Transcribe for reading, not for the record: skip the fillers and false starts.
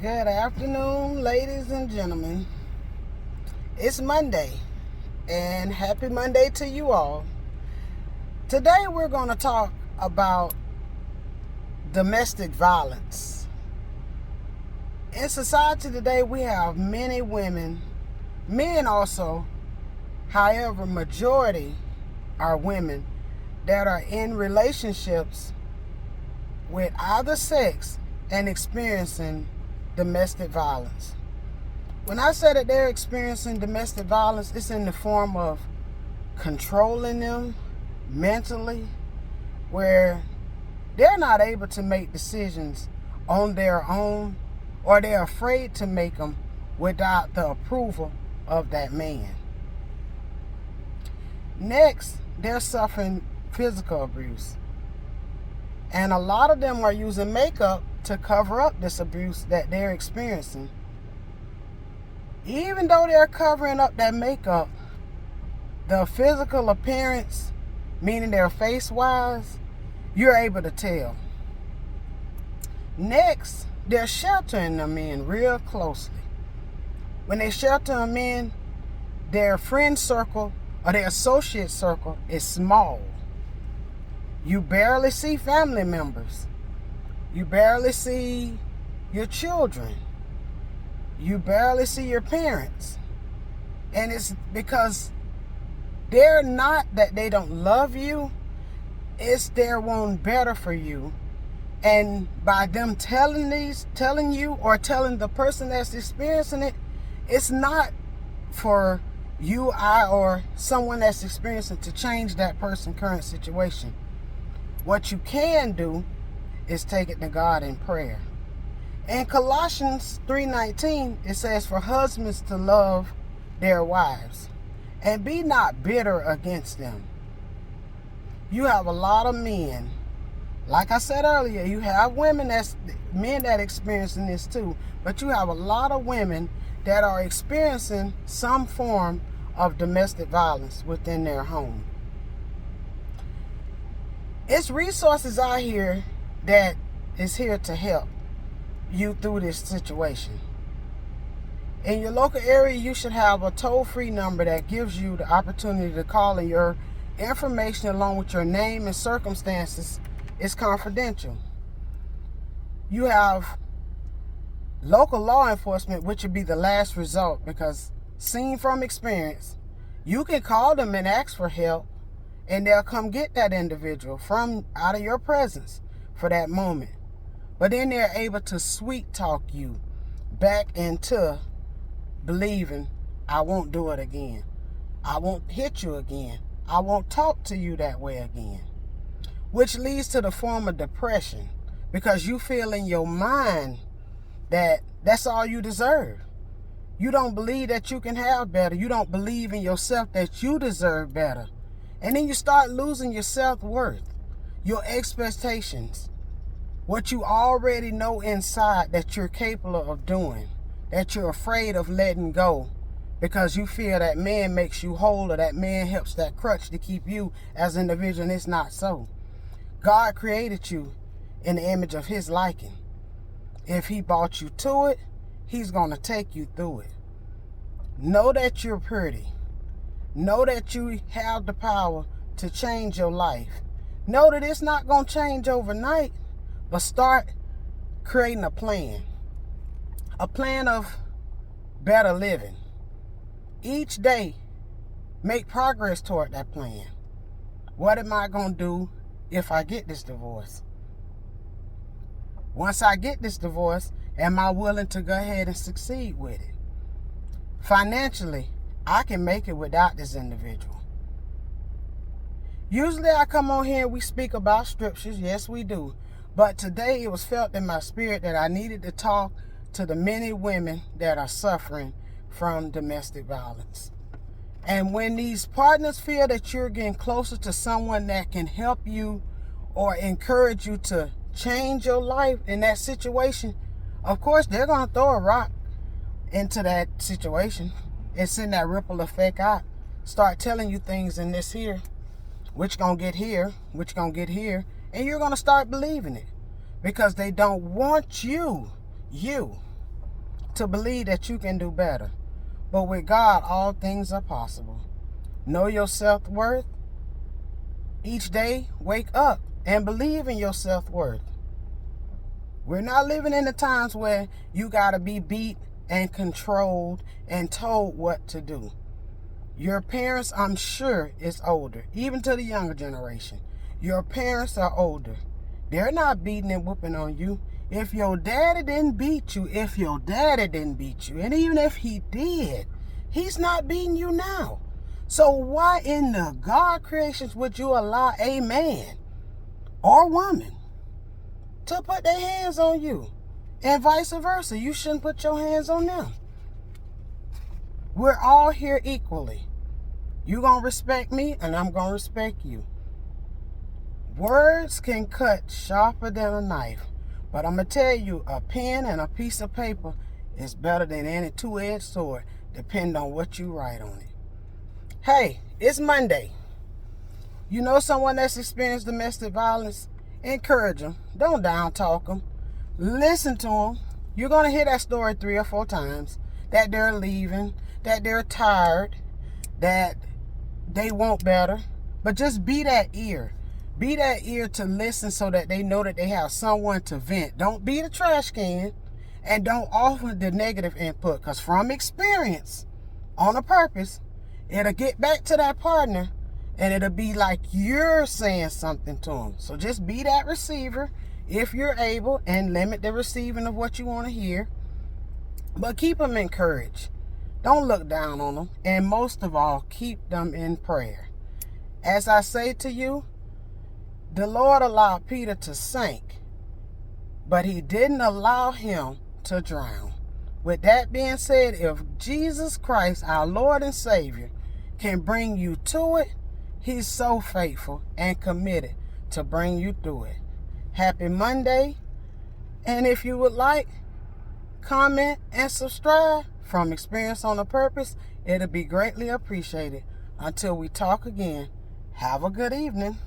Good afternoon, ladies and gentlemen. It's Monday, and happy Monday to you all. Today we're going to talk about domestic violence. In society today, we have many women, men also, however, majority are women that are in relationships with either sex and experiencing domestic violence. When I say that they're experiencing domestic violence, it's in the form of controlling them mentally, where they're not able to make decisions on their own, or they're afraid to make them without the approval of that man. Next, they're suffering physical abuse. And a lot of them are using makeup to cover up this abuse that they're experiencing. Even though they're covering up that makeup, the physical appearance, meaning their face-wise, you're able to tell. Next, they're sheltering them in real closely. When they shelter them in, their friend circle or their associate circle is small. You barely see family members. You barely see your children. You barely see your parents. And it's because they're not that they don't love you. It's they're wanting better for you. And by them telling you or telling the person that's experiencing it, it's not for you, I, or someone that's experiencing to change that person's current situation. What you can do is take it to God in prayer. In Colossians 3:19, it says, "For husbands to love their wives, and be not bitter against them." You have a lot of men, like I said earlier, you have men that experiencing this too, but you have a lot of women that are experiencing some form of domestic violence within their home. It's resources out here that is here to help you through this situation. In your local area, you should have a toll-free number that gives you the opportunity to call, and your information along with your name and circumstances is confidential. You have local law enforcement, which would be the last resort, because seen from experience, you can call them and ask for help, and they'll come get that individual from out of your presence for that moment. But then they're able to sweet talk you back into believing, I won't do it again. I won't hit you again. I won't talk to you that way again. Which leads to the form of depression, because you feel in your mind that that's all you deserve. You don't believe that you can have better. You don't believe in yourself that you deserve better. And then you start losing your self-worth, your expectations, what you already know inside that you're capable of doing, that you're afraid of letting go because you feel that man makes you whole, or that man helps that crutch to keep you as an individual, and it's not so. God created you in the image of his liking. If he brought you to it, he's going to take you through it. Know that you're pretty. Know that you have the power to change your life. Know that it's not going to change overnight, but start creating a plan of better living. Each day, make progress toward that plan. What am I going to do if I get this divorce? Once I get this divorce, am I willing to go ahead and succeed with it? Financially, I can make it without this individual. Usually I come on here and we speak about scriptures. Yes, we do. But today it was felt in my spirit that I needed to talk to the many women that are suffering from domestic violence. And when these partners feel that you're getting closer to someone that can help you or encourage you to change your life in that situation, of course they're going to throw a rock into that situation and send that ripple effect out. Start telling you things in this here, which gonna get here, which gonna get here, and you're gonna start believing it, because they don't want you to believe that you can do better. But with God, all things are possible. Know your self-worth. Each day, wake up and believe in your self-worth. We're not living in the times where you got to be beat and controlled and told what to do. Your parents, I'm sure, is older, even to the younger generation. Your parents are older. They're not beating and whooping on you. If your daddy didn't beat you, and even if he did, he's not beating you now. So why in the God creations would you allow a man or woman to put their hands on you? And vice versa. You shouldn't put your hands on them. We're all here equally. You're going to respect me, and I'm going to respect you. Words can cut sharper than a knife. But I'm going to tell you, a pen and a piece of paper is better than any two-edged sword, depending on what you write on it. Hey, it's Monday. You know someone that's experienced domestic violence? Encourage them. Don't down talk them. Listen to them. You're going to hear that story 3 or 4 times, that they're leaving, that they're tired, that they want better. But just be that ear. Be that ear to listen so that they know that they have someone to vent. Don't be the trash can, and don't offer the negative input, because from experience, on a purpose, it'll get back to that partner and it'll be like you're saying something to them. So just be that receiver if you're able, and limit the receiving of what you want to hear. But keep them encouraged. Don't look down on them. And most of all, keep them in prayer. As I say to you, the Lord allowed Peter to sink, but he didn't allow him to drown. With that being said, if Jesus Christ, our Lord and Savior, can bring you to it, he's so faithful and committed to bring you through it. Happy Monday. And if you would like, comment and subscribe from Experience on a Purpose. It'll be greatly appreciated. Until we talk again, have a good evening.